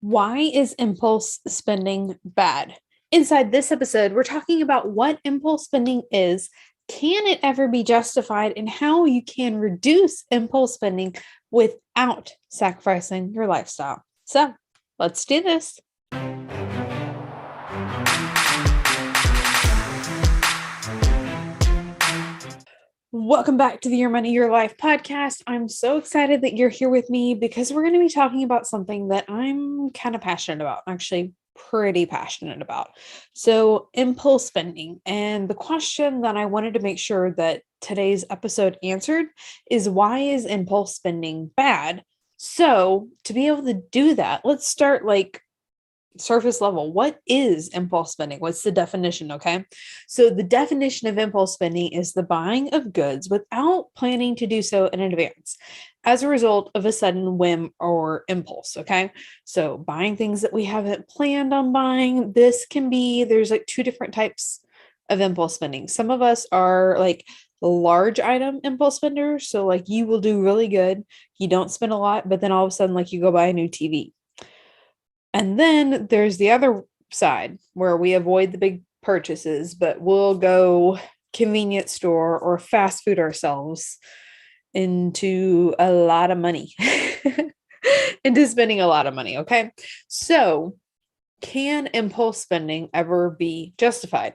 Why is impulse spending bad? Inside this episode, we're talking about what impulse spending is, can it ever be justified, and how you can reduce impulse spending without sacrificing your lifestyle. So, let's do this. Welcome back to the Your Money, Your Life podcast. I'm so excited that you're here with me because we're going to be talking about something that I'm kind of passionate about, actually pretty passionate about. So, impulse spending. And the question that I wanted to make sure that today's episode answered is, why is impulse spending bad? So, to be able to do that, let's start surface level. What is impulse spending? What's the definition? Okay. So the definition of impulse spending is the buying of goods without planning to do so in advance as a result of a sudden whim or impulse. Okay. So buying things that we haven't planned on buying. There's like two different types of impulse spending. Some of us are like large item impulse spenders. So like you will do really good. You don't spend a lot, but then all of a sudden, like you go buy a new TV. And then there's the other side where we avoid the big purchases, but we'll go convenience store or fast food ourselves into a lot of money, into spending a lot of money. Okay. So, can impulse spending ever be justified?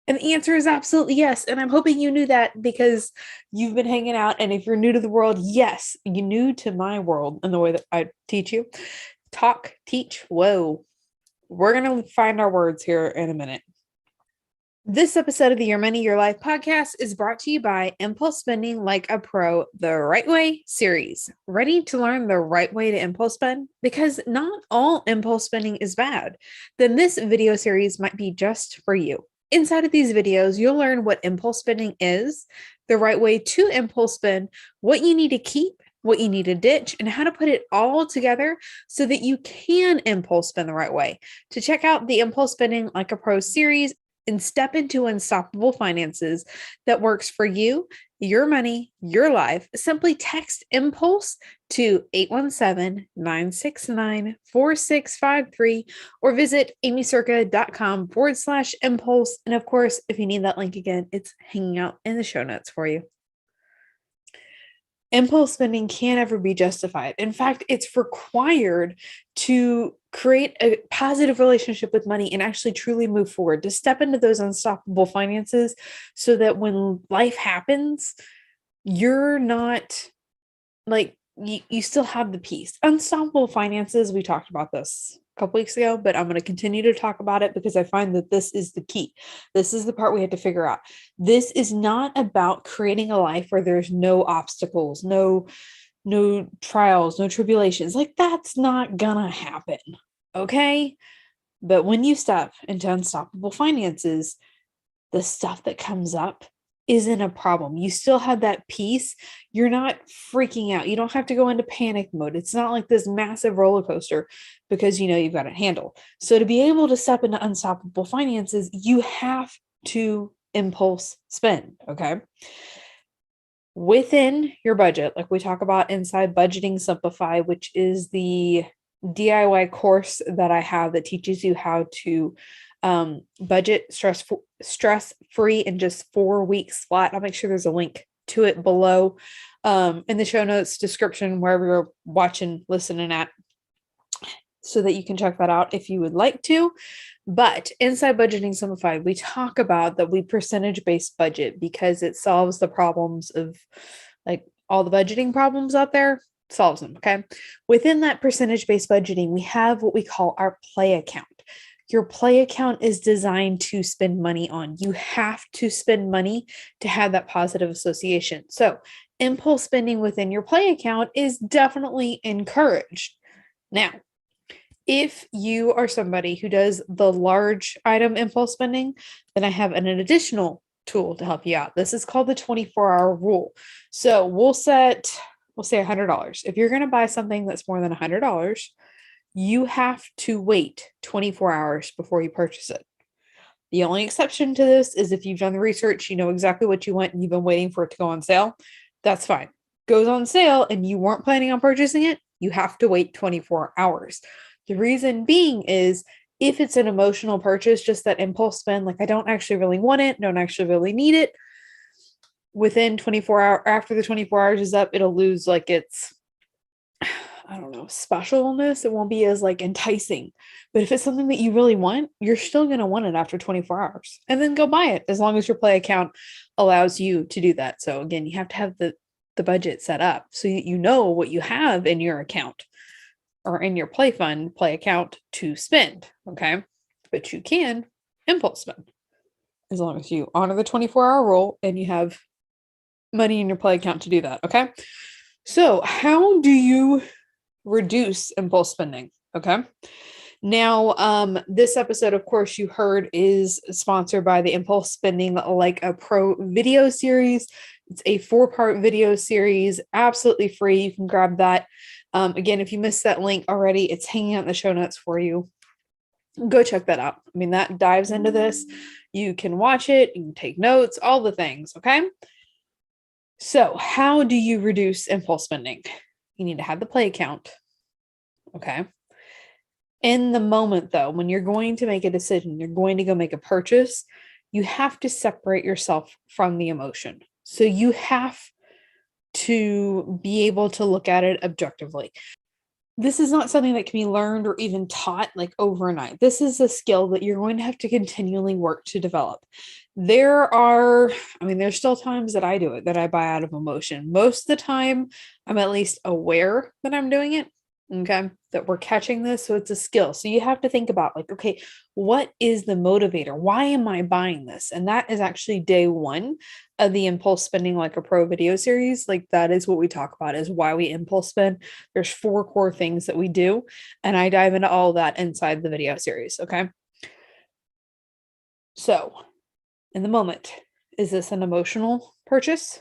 And the answer is absolutely yes. And I'm hoping you knew that because you've been hanging out. And if you're new to the world, yes, you're new to my world and the way that I teach you. Talk, teach, whoa. We're going to find our words here in a minute. This episode of the Your Money, Your Life podcast is brought to you by Impulse Spending Like a Pro, the Right Way series. Ready to learn the right way to impulse spend? Because not all impulse spending is bad. Then this video series might be just for you. Inside of these videos, you'll learn what impulse spending is, the right way to impulse spend, what you need to keep, what you need to ditch, and how to put it all together so that you can impulse spend the right way. To check out the Impulse Spending Like a Pro series and step into unstoppable finances that works for you, your money, your life, simply text impulse to 817-969-4653 or visit aimeecerka.com/impulse. And of course, if you need that link again, it's hanging out in the show notes for you. Impulse spending can't ever be justified. In fact, it's required to create a positive relationship with money and actually truly move forward, to step into those unstoppable finances so that when life happens, you're not like, you still have the peace. Unstoppable finances, we talked about this a couple weeks ago, but I'm going to continue to talk about it because I find that this is the key. This is the part we have to figure out. This is not about creating a life where there's no obstacles, no trials, no tribulations. Like, that's not gonna happen. Okay. But when you step into unstoppable finances, the stuff that comes up isn't a problem. You still have that peace. You're not freaking out. You don't have to go into panic mode. It's not like this massive roller coaster because you know you've got it handled. So to be able to step into unstoppable finances, you have to impulse spend. Okay. Within your budget, like we talk about inside Budgeting Simplify, which is the DIY course that I have that teaches you how to budget stress free in just 4 weeks flat. I'll make sure there's a link to it below in the show notes description, wherever you're watching, listening at, so that you can check that out if you would like to. But inside Budgeting Simplified, we talk about that we percentage-based budget because it solves the problems of like all the budgeting problems out there, solves them. Okay. Within that percentage-based budgeting, we have what we call our play account. Your play account is designed to spend money on. You have to spend money to have that positive association. So impulse spending within your play account is definitely encouraged. Now, if you are somebody who does the large item impulse spending, then I have an additional tool to help you out. This is called the 24-hour rule. So we'll say $100. If you're going to buy something that's more than $100, you have to wait 24 hours before you purchase it. The only exception to this is if you've done the research, you know exactly what you want, and you've been waiting for it to go on sale. That's fine. Goes on sale and you weren't planning on purchasing it, you have to wait 24 hours. The reason being is if it's an emotional purchase, just that impulse spend, like I don't actually really want it, don't actually really need it, within 24 hours, after the 24 hours is up, it'll lose like its, I don't know, specialness. It won't be as like enticing. But if it's something that you really want, you're still going to want it after 24 hours and then go buy it as long as your play account allows you to do that. So again, you have to have the budget set up so that you know what you have in your account or in your play fund, play account to spend. Okay. But you can impulse spend as long as you honor the 24-hour rule and you have money in your play account to do that. Okay. So how do you reduce impulse spending? Okay. Now, this episode, of course, you heard is sponsored by the Impulse Spending Like a Pro video series. It's a 4-part video series, absolutely free. You can grab that. Again, if you missed that link already, it's hanging out in the show notes for you. Go check that out. I mean, that dives into this. You can watch it, you can take notes, all the things. Okay. So how do you reduce impulse spending? You need to have the play account. Okay. In the moment, though, when you're going to make a decision, you're going to go make a purchase, you have to separate yourself from the emotion. So you have to be able to look at it objectively. This is not something that can be learned or even taught like overnight. This is a skill that you're going to have to continually work to develop. There's still times that I do it, that I buy out of emotion. Most of the time, I'm at least aware that I'm doing it. Okay, that we're catching this. So it's a skill. So you have to think about like, okay, what is the motivator? Why am I buying this? And that is actually day one of the Impulse Spending Like a Pro video series. Like that is what we talk about, is why we impulse spend. There's 4 core things that we do. And I dive into all that inside the video series. Okay. So in the moment, is this an emotional purchase?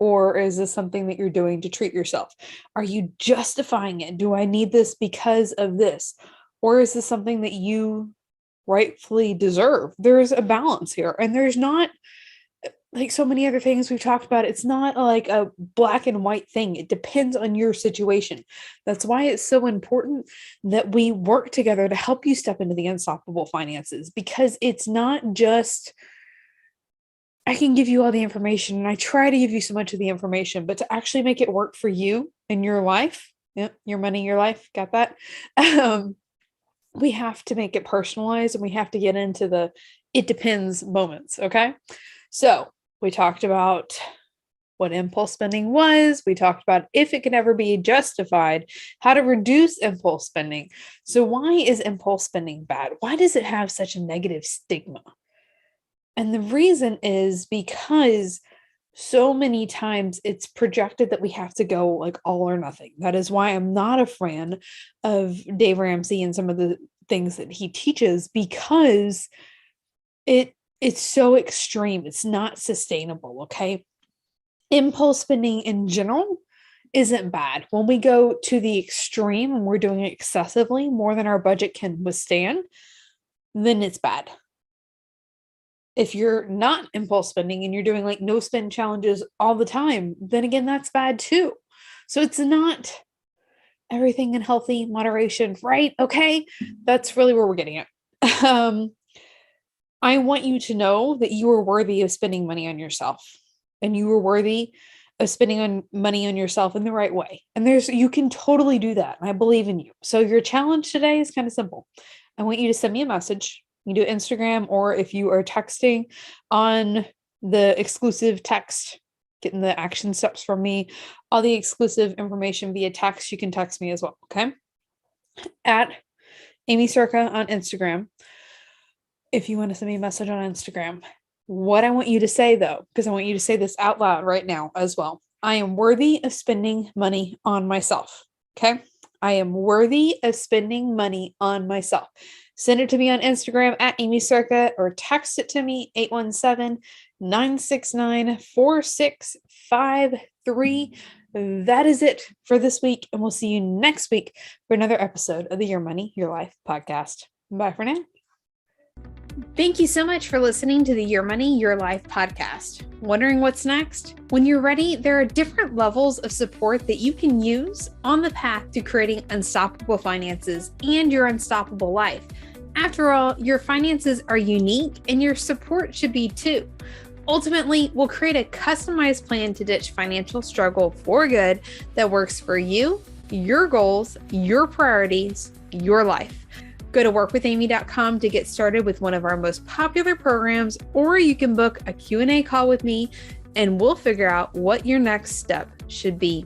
Or is this something that you're doing to treat yourself? Are you justifying it? Do I need this because of this? Or is this something that you rightfully deserve? There's a balance here. And there's not, like so many other things we've talked about, it's not like a black and white thing. It depends on your situation. That's why it's so important that we work together to help you step into the unstoppable finances, because it's not just, I can give you all the information and I try to give you so much of the information, but to actually make it work for you in your life, your money, your life, got that? We have to make it personalized and we have to get into the it depends moments. Okay. So we talked about what impulse spending was. We talked about if it can ever be justified, how to reduce impulse spending. So why is impulse spending bad? Why does it have such a negative stigma? And the reason is because so many times it's projected that we have to go like all or nothing. That is why I'm not a fan of Dave Ramsey and some of the things that he teaches, because it's so extreme. It's not sustainable. Okay. Impulse spending in general isn't bad. When we go to the extreme and we're doing it excessively, more than our budget can withstand, then it's bad. If you're not impulse spending and you're doing like no spend challenges all the time, then again, that's bad too. So it's not everything in healthy moderation, right? Okay. That's really where we're getting at. I want you to know that you are worthy of spending money on yourself, and you are worthy of spending money on yourself in the right way. And you can totally do that. I believe in you. So your challenge today is kind of simple. I want you to send me a message. You do Instagram, or if you are texting on the exclusive text, getting the action steps from me, all the exclusive information via text, you can text me as well. Okay. At Aimee Cerka on Instagram. If you want to send me a message on Instagram, what I want you to say though, because I want you to say this out loud right now as well. I am worthy of spending money on myself. Okay. I am worthy of spending money on myself. Send it to me on Instagram at Aimee Cerka, or text it to me 817-969-4653. That is it for this week. And we'll see you next week for another episode of the Your Money, Your Life podcast. Bye for now. Thank you so much for listening to the Your Money, Your Life podcast. Wondering what's next? When you're ready, there are different levels of support that you can use on the path to creating unstoppable finances and your unstoppable life. After all, your finances are unique and your support should be too. Ultimately, we'll create a customized plan to ditch financial struggle for good that works for you, your goals, your priorities, your life. Go to workwithaimee.com to get started with one of our most popular programs, or you can book a Q&A call with me and we'll figure out what your next step should be